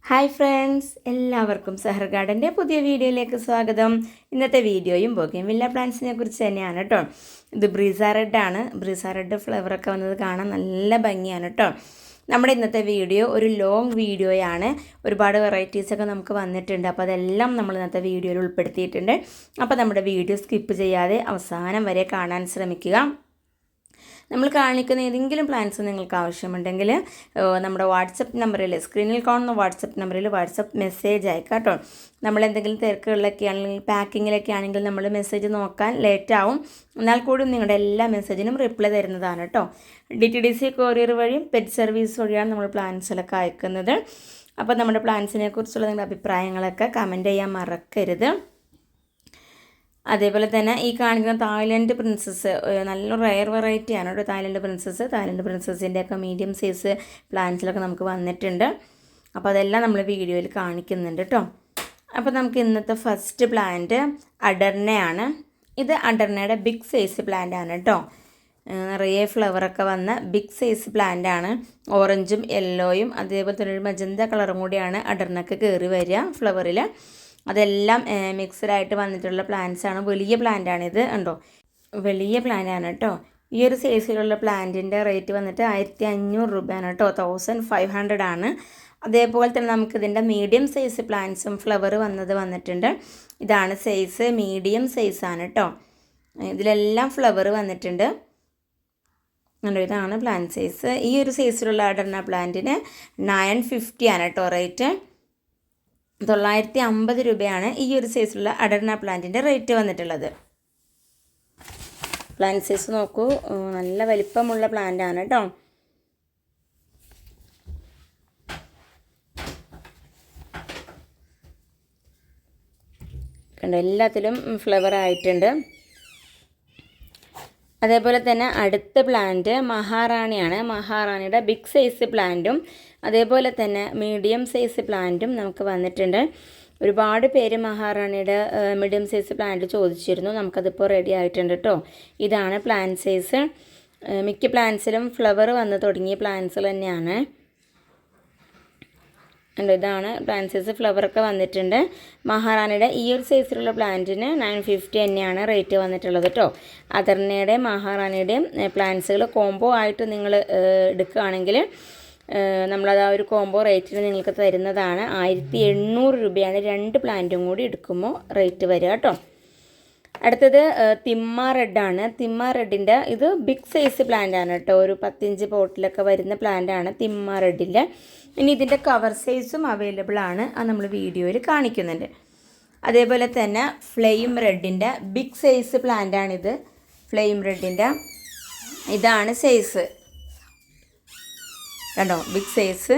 Hi friends, എല്ലാവർക്കും സഹർ ഗാർഡൻ്റെ പുതിയ വീഡിയോയിലേക്ക് സ്വാഗതം. ഇന്നത്തെ വീഡിയോയും ബൊഗെയിൻവില്ല പ്ലാന്റ്സിനെ കുറിച്ച് തന്നെയാണ് കേട്ടോ. ഇത് ബ്രീസ റെഡ് ആണ്. ബ്രീസ റെഡ് ഫ്ലവറൊക്കെ വന്നത് കാണാൻ നല്ല ഭംഗിയാണ് കേട്ടോ. നമ്മുടെ ഇന്നത്തെ വീഡിയോ ഒരു ലോങ് വീഡിയോയാണ്. ഒരുപാട് വെറൈറ്റീസൊക്കെ നമുക്ക് വന്നിട്ടുണ്ട്. അപ്പോൾ അതെല്ലാം നമ്മൾ ഇന്നത്തെ വീഡിയോയിൽ ഉൾപ്പെടുത്തിയിട്ടുണ്ട്. അപ്പോൾ നമ്മുടെ വീഡിയോ സ്കിപ്പ് ചെയ്യാതെ അവസാനം വരെ കാണാൻ ശ്രമിക്കുക. നമ്മൾ കാണിക്കുന്ന ഏതെങ്കിലും പ്ലാൻസ് നിങ്ങൾക്ക് ആവശ്യമുണ്ടെങ്കിൽ നമ്മുടെ വാട്സപ്പ് നമ്പറിൽ, സ്ക്രീനിൽ കാണുന്ന വാട്സപ്പ് നമ്പറിൽ വാട്സപ്പ് മെസ്സേജ് അയക്കാം കേട്ടോ. നമ്മളെന്തെങ്കിലും തിരക്കുകളിലൊക്കെ ആണെങ്കിൽ, പാക്കിങ്ങിലൊക്കെ ആണെങ്കിൽ നമ്മൾ മെസ്സേജ് നോക്കാൻ ലേറ്റ് ആവും. എന്നാൽ കൂടി നിങ്ങളുടെ എല്ലാ മെസ്സേജിനും റിപ്ലൈ തരുന്നതാണ് കേട്ടോ. DTDC കൊറിയർ വഴിയും പെറ്റ് സർവീസ് വഴിയാണ് നമ്മൾ പ്ലാൻസിലൊക്കെ അയക്കുന്നത്. അപ്പോൾ നമ്മുടെ പ്ലാൻസിനെ കുറിച്ചുള്ള നിങ്ങളുടെ അഭിപ്രായങ്ങളൊക്കെ കമൻറ്റ് ചെയ്യാൻ മറക്കരുത്. അതേപോലെ തന്നെ ഈ കാണിക്കുന്ന തായ്ലൻഡ് പ്രിൻസസ് നല്ല റയർ വെറൈറ്റിയാണ് കേട്ടോ. തായ്ലൻഡ് പ്രിൻസസിൻ്റെയൊക്കെ മീഡിയം സൈസ് പ്ലാന്റ്സിലൊക്കെ നമുക്ക് വന്നിട്ടുണ്ട്. അപ്പോൾ അതെല്ലാം നമ്മൾ വീഡിയോയിൽ കാണിക്കുന്നുണ്ട് കേട്ടോ. അപ്പോൾ നമുക്ക് ഇന്നത്തെ ഫസ്റ്റ് പ്ലാന്റ് അഡർനയാണ്. ഇത് അഡർനയുടെ ബിഗ് സൈസ് പ്ലാന്റ് ആണ് കേട്ടോ. നിറയെ ഫ്ലവറൊക്കെ വന്ന ബിഗ് സൈസ് പ്ലാന്റ് ആണ്. ഓറഞ്ചും യെല്ലോയും അതേപോലെ തന്നെ ഒരു മജന്ത കളറും കൂടിയാണ് അഡർനക്ക് കയറി വരിക ഫ്ലവറിൽ. അതെല്ലാം മിക്സഡായിട്ട് വന്നിട്ടുള്ള പ്ലാന്റ്സാണ്. വലിയ പ്ലാന്റാണിത് ഉണ്ടോ, വലിയ പ്ലാന്റാണ് കേട്ടോ. ഈ ഒരു സൈസിലുള്ള പ്ലാന്റിൻ്റെ റേറ്റ് വന്നിട്ട് 1500 രൂപയാണ് കേട്ടോ. 1500 ആണ്. അതേപോലെ തന്നെ നമുക്കിതിൻ്റെ മീഡിയം സൈസ് പ്ലാന്റ്സും ഫ്ലവർ വന്നിട്ടുണ്ട്. ഇതാണ് സൈസ്, മീഡിയം സൈസാണ് കേട്ടോ. ഇതിലെല്ലാം ഫ്ലവർ വന്നിട്ടുണ്ട്. ഇതാണ് പ്ലാന്റ് സൈസ്. ഈ ഒരു സൈസിലുള്ള അഡർന പ്ലാന്റിന് 950 ആണ് കേട്ടോ റേറ്റ്. 950 രൂപയാണ് ഈ ഒരു സൈസിലുള്ള അഡർന പ്ലാന്റിൻ്റെ റേറ്റ് വന്നിട്ടുള്ളത്. പ്ലാന്റ് സൈസ് നോക്കൂ, നല്ല വലിപ്പമുള്ള പ്ലാന്റ് ആണ് കേട്ടോ. കണ്ടോ, എല്ലാത്തിലും ഫ്ലവർ ആയിട്ടുണ്ട്. അതേപോലെ തന്നെ അടുത്ത പ്ലാന്റ് മഹാറാണിയാണ്. മഹാറാണിയുടെ ബിഗ് സൈസ് പ്ലാന്റും അതേപോലെ തന്നെ മീഡിയം സൈസ് പ്ലാന്റും നമുക്ക് വന്നിട്ടുണ്ട്. ഒരുപാട് പേര് മഹാറാണിയുടെ മീഡിയം സൈസ് പ്ലാന്റ് ചോദിച്ചിരുന്നു. നമുക്കതിപ്പോൾ റെഡി ആയിട്ടുണ്ട് കേട്ടോ. ഇതാണ് പ്ലാന്റ് സൈസ്. മിക്ക പ്ലാന്റ്സിലും ഫ്ലവർ വന്ന് തുടങ്ങിയ പ്ലാന്റ്സ് തന്നെയാണ്. ഇതാണ് പ്ലാന്റ് സൈസ്, ഫ്ലവറൊക്കെ വന്നിട്ടുണ്ട്. മഹാറാണിയുടെ ഈ ഒരു സൈസിലുള്ള പ്ലാന്റിന് 950 തന്നെയാണ് റേറ്റ് വന്നിട്ടുള്ളത് കേട്ടോ. അദർനയുടെയും മഹാറാണിയുടെയും പ്ലാന്റ്സുകൾ കോംബോ ആയിട്ട് നിങ്ങൾ എടുക്കുകയാണെങ്കിൽ നമ്മളത് ആ ഒരു കോംബോ റേറ്റിന് നിങ്ങൾക്ക് തരുന്നതാണ്. 1800 രൂപയാണ് രണ്ട് പ്ലാന്റും കൂടി എടുക്കുമ്പോൾ റേറ്റ് വരിക കേട്ടോ. അടുത്തത് തിമ്മ റെഡാണ്. തിമ്മ റെഡിൻ്റെ ഇത് ബിഗ് സൈസ് പ്ലാന്റ് ആണ് കേട്ടോ. ഒരു 15 പോട്ടിലൊക്കെ വരുന്ന പ്ലാന്റ് ആണ് തിമ്മ റെഡിൻ്റെ. ഇനി ഇതിൻ്റെ കവർ സൈസും അവൈലബിൾ ആണ്, അത് നമ്മൾ വീഡിയോയിൽ കാണിക്കുന്നുണ്ട്. അതേപോലെ തന്നെ ഫ്ലെയിം റെഡിൻ്റെ ബിഗ് സൈസ് പ്ലാന്റ് ആണിത്. ഫ്ലെയിം റെഡിൻ്റെ ഇതാണ് സൈസ് കണ്ടോ, ബിഗ് സൈസ്.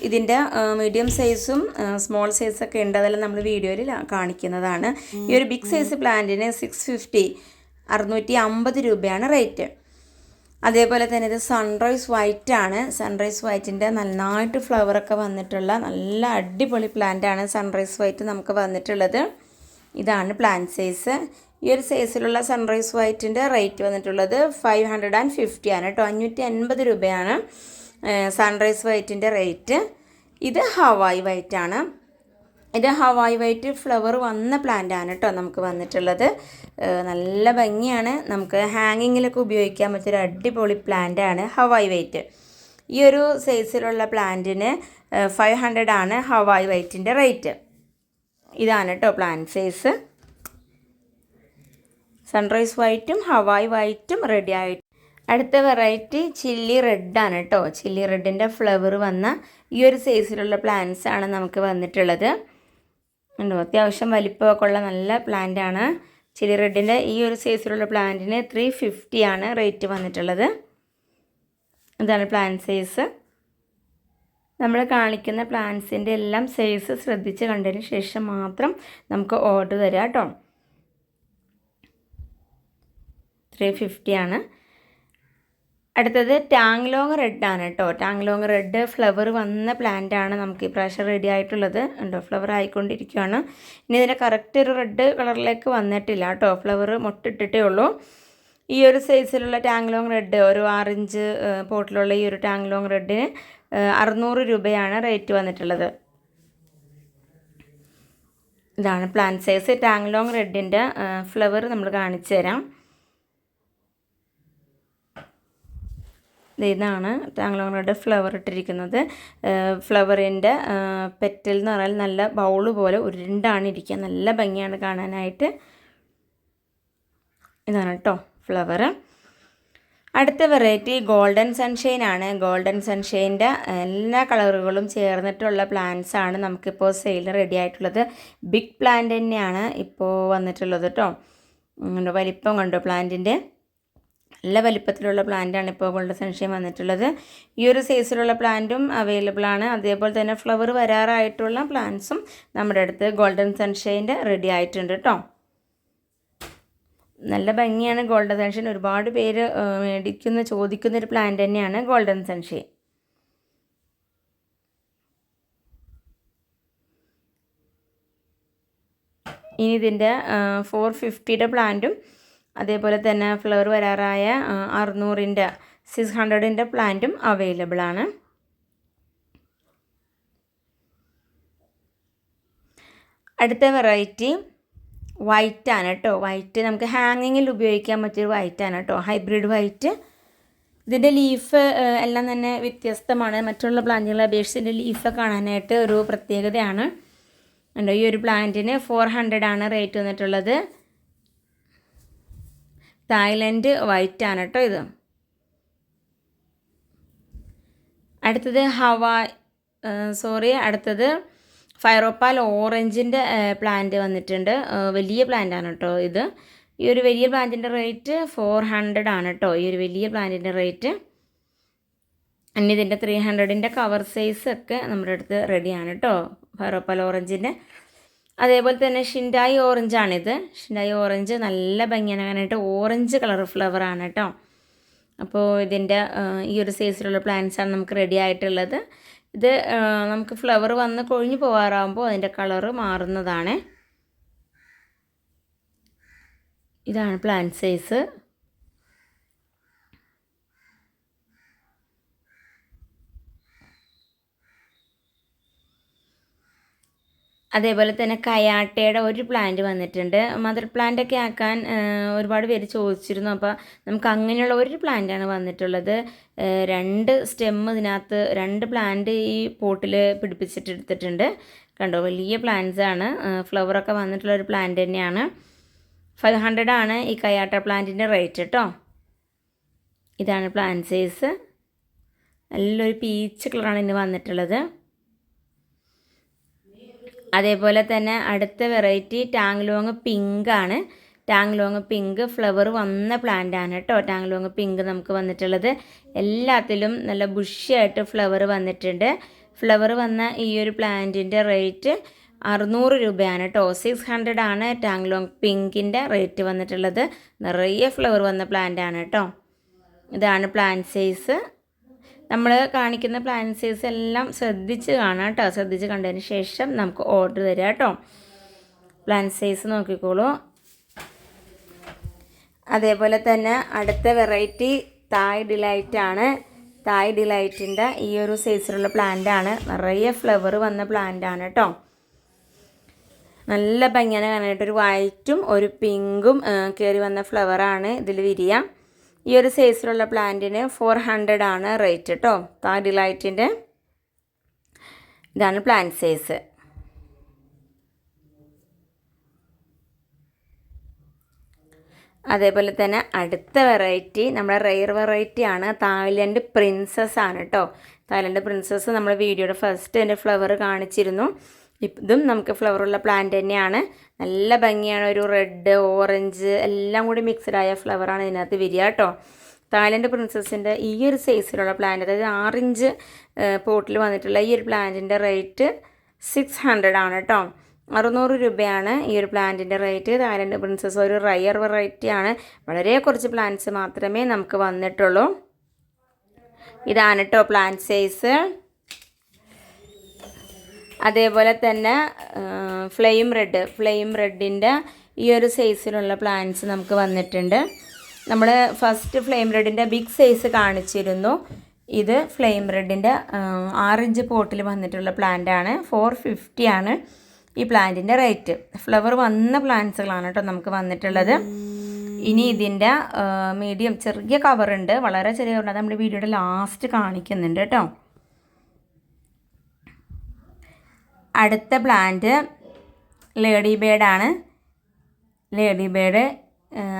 ഇതിൻ്റെ മീഡിയം സൈസും സ്മോൾ സൈസൊക്കെ ഉണ്ട്, അതെല്ലാം നമ്മൾ വീഡിയോയിൽ കാണിക്കുന്നതാണ്. ഈ ഒരു ബിഗ് സൈസ് പ്ലാന്റിന് 650 രൂപയാണ് റേറ്റ്. അതേപോലെ തന്നെ ഇത് സൺറൈസ് വൈറ്റ് ആണ്. സൺറൈസ് വൈറ്റിൻ്റെ നന്നായിട്ട് ഫ്ലവറൊക്കെ വന്നിട്ടുള്ള നല്ല അടിപൊളി പ്ലാന്റാണ് സൺറൈസ് വൈറ്റ് നമുക്ക് വന്നിട്ടുള്ളത്. ഇതാണ് പ്ലാന്റ് സൈസ്. ഈ ഒരു സൈസിലുള്ള സൺറൈസ് വൈറ്റിൻ്റെ റേറ്റ് വന്നിട്ടുള്ളത് 550 ആണ് കേട്ടോ. 550 രൂപയാണ് സൺറൈസ് വൈറ്റിൻ്റെ റേറ്റ്. ഇത് ഹവായി വൈറ്റ് ആണ്. ഇത് ഹവായി വൈറ്റ് ഫ്ലവർ വന്ന പ്ലാന്റ് ആണ് കേട്ടോ നമുക്ക് വന്നിട്ടുള്ളത്. നല്ല ഭംഗിയാണ്, നമുക്ക് ഹാങ്ങിങ്ങിലൊക്കെ ഉപയോഗിക്കാൻ പറ്റിയൊരു അടിപൊളി പ്ലാന്റ് ആണ് ഹവായി വൈറ്റ്. ഈ ഒരു സൈസിലുള്ള പ്ലാന്റിന് 500 ആണ് ഹവായി വൈറ്റിൻ്റെ റേറ്റ്. ഇതാണ് കേട്ടോ പ്ലാന്റ് സൈസ്. സൺറൈസ് വൈറ്റും ഹവായി വൈറ്റും റെഡി ആയിട്ട്. അടുത്ത വെറൈറ്റി ചില്ലി റെഡാണ് കേട്ടോ. ചില്ലി റെഡിൻ്റെ ഫ്ലവർ വന്ന ഈ ഒരു സൈസിലുള്ള പ്ലാന്റ്സ് ആണ് നമുക്ക് വന്നിട്ടുള്ളത്. ഉണ്ടോ, അത്യാവശ്യം വലിപ്പമൊക്കെ ഉള്ള നല്ല പ്ലാന്റ് ആണ്. ചില്ലി റെഡിൻ്റെ ഈ ഒരു സൈസിലുള്ള പ്ലാന്റിന് 350 ആണ് റേറ്റ് വന്നിട്ടുള്ളത്. ഇതാണ് പ്ലാന്റ് സൈസ്. നമ്മൾ കാണിക്കുന്ന പ്ലാന്റ്സിൻ്റെ എല്ലാം സൈസ് ശ്രദ്ധിച്ച് കണ്ടതിന് ശേഷം മാത്രം നമുക്ക് ഓർഡർ തരാം കേട്ടോ. 350 ആണ്. അടുത്തത് ടാങ്ലോങ് റെഡാണ് കേട്ടോ. ടാങ്ലോങ് റെഡ് ഫ്ലവർ വന്ന പ്ലാന്റ് ആണ് നമുക്ക് ഈ പ്രാവശ്യം റെഡി ആയിട്ടുള്ളത്. ഉണ്ടോ, ഫ്ലവർ ആയിക്കൊണ്ടിരിക്കുകയാണ്. ഇനി ഇതിൻ്റെ കറക്റ്റ് ഒരു റെഡ് കളറിലേക്ക് വന്നിട്ടില്ല കേട്ടോ. ഫ്ലവർ മൊട്ടിട്ടിട്ടേ ഉള്ളൂ. ഈ ഒരു സൈസിലുള്ള ടാങ്ലോങ് റെഡ്, ഒരു 6 ഇഞ്ച് പോട്ടിലുള്ള ഈ ഒരു ടാങ്ലോങ് റെഡിന് 600 രൂപയാണ് റേറ്റ് വന്നിട്ടുള്ളത്. ഇതാണ് പ്ലാന്റ് സൈസ്. ടാങ്ലോങ് റെഡിൻ്റെ ഫ്ലവർ നമ്മൾ കാണിച്ചു തരാം. ഇതാണ് ടാങ്ലോങ് റെഡ് ഫ്ലവർ ഇട്ടിരിക്കുന്നത്. ഫ്ലവറിൻ്റെ പെറ്റൽ എന്ന് പറഞ്ഞാൽ നല്ല ബൗള് പോലെ ഉരുണ്ടാണ് ഇരിക്കുക. നല്ല ഭംഗിയാണ് കാണാനായിട്ട്. ഇതാണ് കേട്ടോ ഫ്ലവർ. അടുത്ത വെറൈറ്റി ഗോൾഡൻ സൺഷൈൻ ആണ്. ഗോൾഡൻ സൺഷൈൻ്റെ എല്ലാ കളറുകളും ചേർന്നിട്ടുള്ള പ്ലാന്റ്സ് ആണ് നമുക്കിപ്പോൾ സെയിൽ റെഡി ആയിട്ടുള്ളത്. ബിഗ് പ്ലാന്റ് തന്നെയാണ് ഇപ്പോൾ വന്നിട്ടുള്ളത് കേട്ടോ. വലിപ്പം കണ്ടോ പ്ലാന്റിൻ്റെ, നല്ല വലിപ്പത്തിലുള്ള പ്ലാന്റാണ് ഇപ്പോൾ ഗോൾഡൻ സൺഷൈൻ വന്നിട്ടുള്ളത്. ഈ ഒരു സൈസിലുള്ള പ്ലാന്റും അവൈലബിൾ ആണ്. അതേപോലെ തന്നെ ഫ്ലവർ വരാറായിട്ടുള്ള പ്ലാന്റ്സും നമ്മുടെ അടുത്ത് ഗോൾഡൻ സൺഷൈൻ്റെ റെഡി ആയിട്ടുണ്ട് കേട്ടോ. നല്ല ഭംഗിയാണ് ഗോൾഡൻ സൺഷൈൻ. ഒരുപാട് പേര് ചോദിക്കുന്നൊരു പ്ലാന്റ് തന്നെയാണ് ഗോൾഡൻ സൺഷൈൻ. ഇനി ഇതിൻ്റെ 450യുടെ പ്ലാന്റും അതേപോലെ തന്നെ ഫ്ലവർ വരാറായ 600ൻ്റെ 600ൻ്റെ പ്ലാന്റും അവൈലബിൾ ആണ്. അടുത്ത വെറൈറ്റി വൈറ്റ് ആണ് കേട്ടോ. വൈറ്റ് നമുക്ക് ഹാങ്ങിങ്ങിൽ ഉപയോഗിക്കാൻ പറ്റിയൊരു വൈറ്റ് ആണ് കേട്ടോ. Hybrid white. ഇതിൻ്റെ ലീഫ് എല്ലാം തന്നെ വ്യത്യസ്തമാണ്. മറ്റുള്ള പ്ലാന്റുകളെ അപേക്ഷിച്ച് ലീഫ് കാണാനായിട്ട് ഒരു പ്രത്യേകതയാണ്. ഉണ്ടോ, ഈ ഒരു പ്ലാന്റിന് 400 ആണ് റേറ്റ് വന്നിട്ടുള്ളത്. തായ്ലൻഡ് വൈറ്റ് ആണ് കേട്ടോ ഇത്. അടുത്തത് അടുത്തത് ഫൈറോപ്പാൽ ഓറഞ്ചിൻ്റെ പ്ലാന്റ് വന്നിട്ടുണ്ട്. വലിയ പ്ലാന്റാണ് കേട്ടോ ഇത്. ഈ ഒരു വലിയ പ്ലാന്റിൻ്റെ റേറ്റ് 400 ആണ് കേട്ടോ. ഈ ഒരു വലിയ പ്ലാന്റിൻ്റെ റേറ്റ്. ഇനി ഇതിൻ്റെ 300ൻ്റെ കവർ സൈസ് ഒക്കെ നമ്മുടെ അടുത്ത് റെഡിയാണ് കേട്ടോ. ഫൈറോപ്പാൽ ഓറഞ്ചിൻ്റെ. അതേപോലെ തന്നെ ഷിൻഡായി ഓറഞ്ചാണിത്. ഷിൻഡായി ഓറഞ്ച് നല്ല ഭംഗിയാണ് കാണാനായിട്ട്. ഓറഞ്ച് കളർ ഫ്ലവറാണ് കേട്ടോ. അപ്പോൾ ഇതിൻ്റെ ഈ ഒരു സൈസിലുള്ള പ്ലാന്റ്സാണ് നമുക്ക് റെഡി ആയിട്ടുള്ളത്. ഇത് നമുക്ക് ഫ്ലവർ വന്ന് കൊഴിഞ്ഞു പോകാറാകുമ്പോൾ അതിൻ്റെ കളറ് മാറുന്നതാണ്. ഇതാണ് പ്ലാന്റ് സൈസ്. അതേപോലെ തന്നെ കയാട്ടയുടെ ഒരു പ്ലാന്റ് വന്നിട്ടുണ്ട്. മദർ പ്ലാന്റൊക്കെ ആക്കാൻ ഒരുപാട് പേര് ചോദിച്ചിരുന്നു. അപ്പോൾ നമുക്ക് അങ്ങനെയുള്ള ഒരു പ്ലാന്റാണ് വന്നിട്ടുള്ളത്. 2 സ്റ്റെം ഇതിനകത്ത് 2 പ്ലാന്റ് ഈ പോട്ടിൽ പിടിപ്പിച്ചിട്ടെടുത്തിട്ടുണ്ട്. കണ്ടോ, വലിയ പ്ലാന്റ്സാണ്. ഫ്ലവറൊക്കെ വന്നിട്ടുള്ള ഒരു പ്ലാന്റ് തന്നെയാണ്. 500 ആണ് ഈ കയാട്ട പ്ലാന്റിൻ്റെ റേറ്റ് കേട്ടോ. ഇതാണ് പ്ലാന്റ് സൈസ്. നല്ലൊരു പീച്ച് കളറാണ് ഇന്ന് വന്നിട്ടുള്ളത്. അതേപോലെ തന്നെ അടുത്ത വെറൈറ്റി ടാങ്ലോങ് പിങ്ക് ആണ്. ടാങ്ലോങ് പിങ്ക് ഫ്ലവർ വന്ന പ്ലാന്റ് ആണ് കേട്ടോ. ടാങ്ലോങ് പിങ്ക് നമുക്ക് വന്നിട്ടുള്ളത്. എല്ലാത്തിലും നല്ല ബുഷിയായിട്ട് ഫ്ലവർ വന്നിട്ടുണ്ട്. ഫ്ലവർ വന്ന ഈ ഒരു പ്ലാന്റിൻ്റെ റേറ്റ് 600 രൂപയാണ് കേട്ടോ. 600 ആണ് ടാങ്ലോങ് പിങ്കിൻ്റെ റേറ്റ് വന്നിട്ടുള്ളത്. നിറയെ ഫ്ലവർ വന്ന പ്ലാന്റ് ആണ് കേട്ടോ. ഇതാണ് പ്ലാന്റ് സൈസ്. നമ്മൾ കാണിക്കുന്ന പ്ലാന്റ് സൈസ് എല്ലാം ശ്രദ്ധിച്ച് കാണാം കേട്ടോ. ശ്രദ്ധിച്ച് കണ്ടതിന് ശേഷം നമുക്ക് ഓർഡർ തരാം കേട്ടോ. പ്ലാന്റ് സൈസ് നോക്കിക്കോളൂ. അതേപോലെ തന്നെ അടുത്ത വെറൈറ്റി തായ് ഡിലൈറ്റ് ആണ്. തായ് ഡിലൈറ്റിൻ്റെ ഈ ഒരു സൈസിലുള്ള പ്ലാന്റ് ആണ്. നിറയെ ഫ്ലവർ വന്ന പ്ലാന്റ് ആണ് കേട്ടോ. നല്ല ഭംഗിയാണ് കാണാനായിട്ട്. ഒരു വൈറ്റും ഒരു പിങ്കും കയറി വന്ന ഫ്ലവറാണ് ഇതിൽ വിരിയ. ഈ ഒരു സൈസിലുള്ള പ്ലാന്റിന് 400 ആണ് റേറ്റ് കേട്ടോ. തായ് ഡിലൈറ്റിൻ്റെ ഇതാണ് പ്ലാന്റ് സൈസ്. അതേപോലെ തന്നെ അടുത്ത വെറൈറ്റി നമ്മുടെ റെയർ വെറൈറ്റി ആണ്. തായ്ലൻഡ് പ്രിൻസസ് ആണ് കേട്ടോ. തായ്ലൻഡ് പ്രിൻസസ് നമ്മൾ വീഡിയോയുടെ ഫസ്റ്റ് എൻ്റെ ഫ്ലവർ കാണിച്ചിരുന്നു. ഇതും നമുക്ക് ഫ്ലവറുള്ള പ്ലാന്റ് തന്നെയാണ്. നല്ല ഭംഗിയാണ്. ഒരു റെഡ് ഓറഞ്ച് എല്ലാം കൂടി മിക്സ്ഡ് ആയ ഫ്ലവറാണ് ഇതിനകത്ത് വരിക കേട്ടോ. തായ്ലൻഡ് പ്രിൻസസിൻ്റെ ഈ ഒരു സൈസിലുള്ള പ്ലാന്റ്, അതായത് 6 ഇഞ്ച് പോട്ടിൽ വന്നിട്ടുള്ള ഈ ഒരു പ്ലാന്റിൻ്റെ റേറ്റ് 600 ആണ് കേട്ടോ. 600 രൂപയാണ് ഈ ഒരു പ്ലാന്റിൻ്റെ റേറ്റ്. തായ്ലൻഡ് പ്രിൻസസ് ഒരു റയർ വെറൈറ്റിയാണ്. വളരെ കുറച്ച് പ്ലാന്റ്സ് മാത്രമേ നമുക്ക് വന്നിട്ടുള്ളൂ. ഇതാണ് കേട്ടോ പ്ലാന്റ് സൈസ്. അതേപോലെ തന്നെ ഫ്ലെയിം റെഡിൻ്റെ ഈ ഒരു സൈസിലുള്ള പ്ലാന്റ്സ് നമുക്ക് വന്നിട്ടുണ്ട്. നമ്മൾ ഫസ്റ്റ് ഫ്ലെയിം റെഡിൻ്റെ ബിഗ് സൈസ് കാണിച്ചിരുന്നു. ഇത് ഫ്ലെയിം റെഡിൻ്റെ 6 ഇഞ്ച് പോട്ടിൽ വന്നിട്ടുള്ള പ്ലാന്റാണ്. 450 ആണ് ഈ പ്ലാന്റിൻ്റെ റേറ്റ്. ഫ്ലവർ വന്ന പ്ലാന്റ്സുകളാണ് കേട്ടോ നമുക്ക് വന്നിട്ടുള്ളത്. ഇനി ഇതിൻ്റെ മീഡിയം ചെറിയ കവറുണ്ട്, വളരെ ചെറിയ കവറുണ്ട്, അത് നമ്മുടെ വീഡിയോയുടെ ലാസ്റ്റ് കാണിക്കുന്നുണ്ട് കേട്ടോ. അടുത്ത പ്ലാന്റ് ലേഡി ബേഡാണ്. ലേഡി ബേഡ്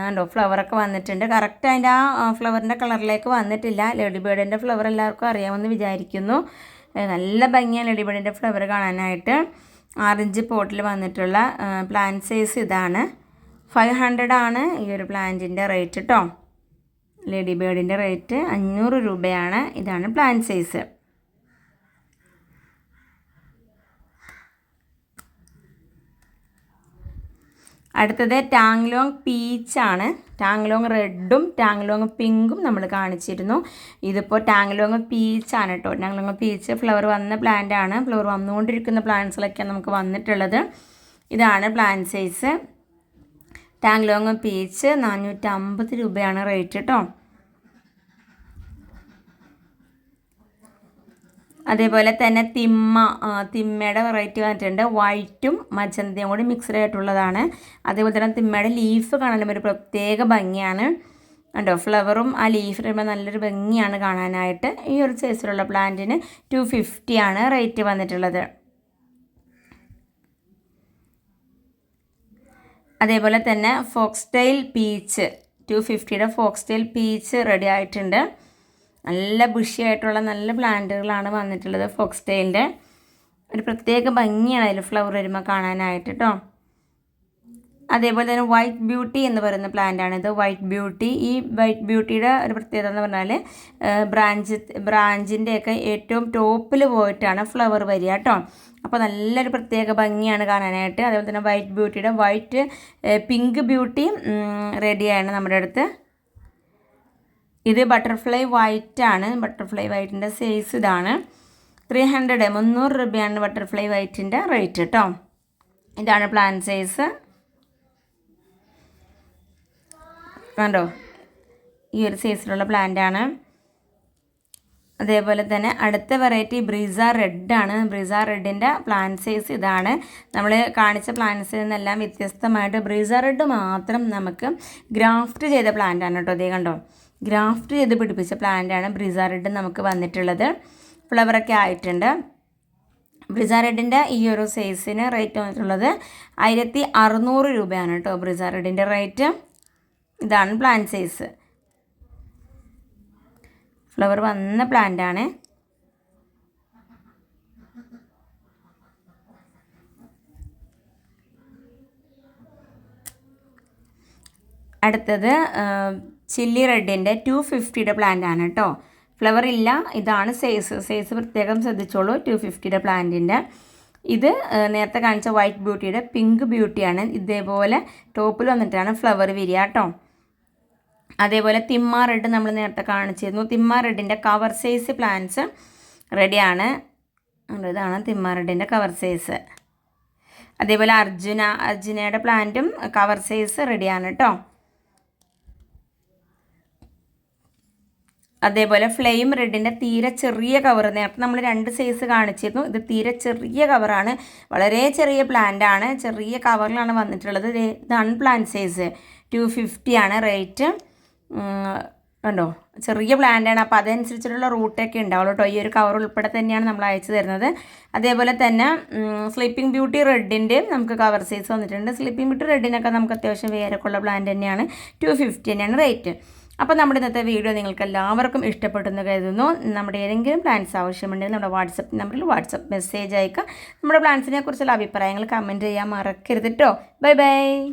ഉണ്ടോ, ഫ്ലവറൊക്കെ വന്നിട്ടുണ്ട്. കറക്റ്റ് അതിൻ്റെ ആ ഫ്ലവറിൻ്റെ കളറിലേക്ക് വന്നിട്ടില്ല. ലേഡി ബേഡിൻ്റെ ഫ്ലവർ എല്ലാവർക്കും അറിയാമെന്ന് വിചാരിക്കുന്നു. നല്ല ഭംഗിയാണ് ലേഡി ബേഡിൻ്റെ ഫ്ലവർ കാണാനായിട്ട്. 6 ഇഞ്ച് പോട്ടിൽ വന്നിട്ടുള്ള പ്ലാന്റ് സൈസ് ഇതാണ്. 500 ആണ് ഈ ഒരു പ്ലാന്റിൻ്റെ റേറ്റ് കേട്ടോ. ലേഡി ബേഡിൻ്റെ റേറ്റ് 500 രൂപയാണ്. ഇതാണ് പ്ലാന്റ് സൈസ്. അടുത്തത് ടാങ്ലോങ് പീച്ചാണ്. ടാങ്ലോങ് റെഡും ടാങ്ലോങ് പിങ്കും നമ്മൾ കാണിച്ചിരുന്നു. ഇതിപ്പോൾ ടാങ്ലോങ് പീച്ചാണ് കേട്ടോ. ടാങ്ലോങ് പീച്ച് ഫ്ലവർ വന്ന പ്ലാന്റ് ആണ്. ഫ്ലവർ വന്നുകൊണ്ടിരിക്കുന്ന പ്ലാന്റ്സിലൊക്കെയാണ് നമുക്ക് വന്നിട്ടുള്ളത്. ഇതാണ് പ്ലാന്റ് സൈസ്. ടാങ്ലോങ് പീച്ച് 450 രൂപയാണ് റേറ്റ് കേട്ടോ. അതേപോലെ തന്നെ തിമ്മയുടെ വെറൈറ്റി വന്നിട്ടുണ്ട്. വൈറ്റും മജന്തയും കൂടി മിക്സ്ഡ് ആയിട്ടുള്ളതാണ്. അതേപോലെ തന്നെ തിമ്മയുടെ ലീഫ് കാണാനും ഒരു പ്രത്യേക ഭംഗിയാണ് കണ്ടോ. ഫ്ലവറും ആ ലീഫ് വരുമ്പോൾ നല്ലൊരു ഭംഗിയാണ് കാണാനായിട്ട്. ഈ ഒരു സൈസിലുള്ള പ്ലാന്റിന് 250 ആണ് റേറ്റ് വന്നിട്ടുള്ളത്. അതേപോലെ തന്നെ ഫോക്സ്റ്റൈൽ പീച്ച് 250യുടെ ഫോക്സ്റ്റൈൽ പീച്ച് റെഡി ആയിട്ടുണ്ട്. നല്ല ബുഷിയായിട്ടുള്ള നല്ല പ്ലാന്റുകളാണ് വന്നിട്ടുള്ളത്. ഫോക്സ്റ്റൈലിൻ്റെ ഒരു പ്രത്യേക ഭംഗിയാണ് അതിൽ ഫ്ലവർ വരുമ്പോൾ കാണാനായിട്ട് കേട്ടോ. അതേപോലെ തന്നെ വൈറ്റ് ബ്യൂട്ടി എന്ന് പറയുന്ന പ്ലാന്റാണിത്. White beauty. ഈ വൈറ്റ് ബ്യൂട്ടിയുടെ ഒരു പ്രത്യേകത എന്ന് പറഞ്ഞാൽ ബ്രാഞ്ചിൻ്റെയൊക്കെ ഏറ്റവും ടോപ്പിൽ പോയിട്ടാണ് ഫ്ലവർ വരിക കേട്ടോ. അപ്പോൾ നല്ലൊരു പ്രത്യേക ഭംഗിയാണ് കാണാനായിട്ട്. അതേപോലെ തന്നെ വൈറ്റ് ബ്യൂട്ടിയുടെ പിങ്ക് ബ്യൂട്ടി റെഡിയാണ് നമ്മുടെ അടുത്ത്. ഇത് ബട്ടർഫ്ലൈ വൈറ്റ് ആണ്. ബട്ടർഫ്ലൈ വൈറ്റിൻ്റെ സൈസ് ഇതാണ്. 300 രൂപയാണ് ബട്ടർഫ്ലൈ വൈറ്റിൻ്റെ റേറ്റ് കേട്ടോ. ഇതാണ് പ്ലാന്റ് സൈസ് കണ്ടോ. ഈ ഒരു സൈസിലുള്ള പ്ലാന്റാണ്. അതേപോലെ തന്നെ അടുത്ത വെറൈറ്റി ബ്രീസ റെഡാണ്. ബ്രീസ റെഡിൻ്റെ പ്ലാന്റ് സൈസ് ഇതാണ്. നമ്മൾ കാണിച്ച പ്ലാന്റ്സിൽ നിന്നെല്ലാം വ്യത്യസ്തമായിട്ട് ബ്രീസ റെഡ് മാത്രം നമുക്ക് ഗ്രാഫ്റ്റ് ചെയ്ത പ്ലാന്റാണ് കേട്ടോ. അതേ കണ്ടോ, ഗ്രാഫ്റ്റ് ചെയ്ത് പിടിപ്പിച്ച പ്ലാന്റാണ് ബ്രീസ റെഡ് നമുക്ക് വന്നിട്ടുള്ളത്. ഫ്ലവറൊക്കെ ആയിട്ടുണ്ട്. ബ്രീസ റെഡിൻ്റെ ഈ ഒരു സൈസിന് റേറ്റ് വന്നിട്ടുള്ളത് 1600 രൂപയാണ് കേട്ടോ ബ്രീസ റെഡിൻ്റെ റേറ്റ്. ഇതാണ് പ്ലാന്റ് സൈസ്. ഫ്ലവർ വന്ന പ്ലാന്റാണ്. അടുത്തത് ചില്ലി റെഡിൻ്റെ 250യുടെ പ്ലാന്റ് ആണ് കേട്ടോ. ഫ്ലവർ ഇല്ല. ഇതാണ് സൈസ് പ്രത്യേകം ശ്രദ്ധിച്ചോളൂ. 250യുടെ പ്ലാന്റിൻ്റെ ഇത് നേരത്തെ കാണിച്ച വൈറ്റ് ബ്യൂട്ടിയുടെ പിങ്ക് ബ്യൂട്ടിയാണ്. ഇതേപോലെ ടോപ്പിൽ വന്നിട്ടാണ് ഫ്ലവർ വരിക കേട്ടോ. അതേപോലെ തിമ്മ റെഡ് നമ്മൾ നേരത്തെ കാണിച്ചിരുന്നു. തിമ്മ റെഡിൻ്റെ കവർ സൈസ് പ്ലാന്റ്സ് റെഡിയാണ്. ഇതാണ് തിമ്മ റെഡിൻ്റെ കവർ സൈസ്. അതേപോലെ അർജുനയുടെ പ്ലാന്റും കവർ സൈസ് റെഡിയാണ് കേട്ടോ. അതേപോലെ ഫ്ലെയിം റെഡിൻ്റെ തീരെ ചെറിയ കവർ നേരത്തെ നമ്മൾ 2 സൈസ് കാണിച്ചിരുന്നു. ഇത് തീരെ ചെറിയ കവറാണ്. വളരെ ചെറിയ പ്ലാന്റാണ്. ചെറിയ കവറിലാണ് വന്നിട്ടുള്ളത്. ഇതാണ് പ്ലാന്റ് സൈസ്. 250 ആണ് റേറ്റ് കണ്ടോ. ചെറിയ പ്ലാന്റാണ്. അപ്പോൾ അതനുസരിച്ചിട്ടുള്ള റൂട്ടൊക്കെ ഉണ്ടാവുള്ളൂ കേട്ടോ. ഈ ഒരു കവർ ഉൾപ്പെടെ തന്നെയാണ് നമ്മൾ അയച്ചു തരുന്നത്. അതേപോലെ തന്നെ സ്ലീപ്പിംഗ് ബ്യൂട്ടി റെഡിൻ്റെയും നമുക്ക് കവർ സൈസ് വന്നിട്ടുണ്ട്. സ്ലീപ്പിംഗ് ബ്യൂട്ടി റെഡിനൊക്കെ നമുക്ക് അത്യാവശ്യം വേരൊക്കെ ഉള്ള പ്ലാന്റ് തന്നെയാണ്. 250 തന്നെയാണ് റേറ്റ്. അപ്പോൾ നമ്മുടെ ഇന്നത്തെ വീഡിയോ നിങ്ങൾക്ക് എല്ലാവർക്കും ഇഷ്ടപ്പെട്ടെന്ന് കരുതുന്നു. നമ്മുടെ ഏതെങ്കിലും പ്ലാൻസ് ആവശ്യമുണ്ടെങ്കിൽ നമ്മുടെ വാട്സപ്പ് നമ്പറിൽ വാട്സപ്പ് മെസ്സേജ് അയക്കുക. നമ്മുടെ പ്ലാൻസിനെ കുറിച്ചുള്ള അഭിപ്രായങ്ങൾ കമൻറ്റ് ചെയ്യാൻ മറക്കരുത് കേട്ടോ. Bye bye.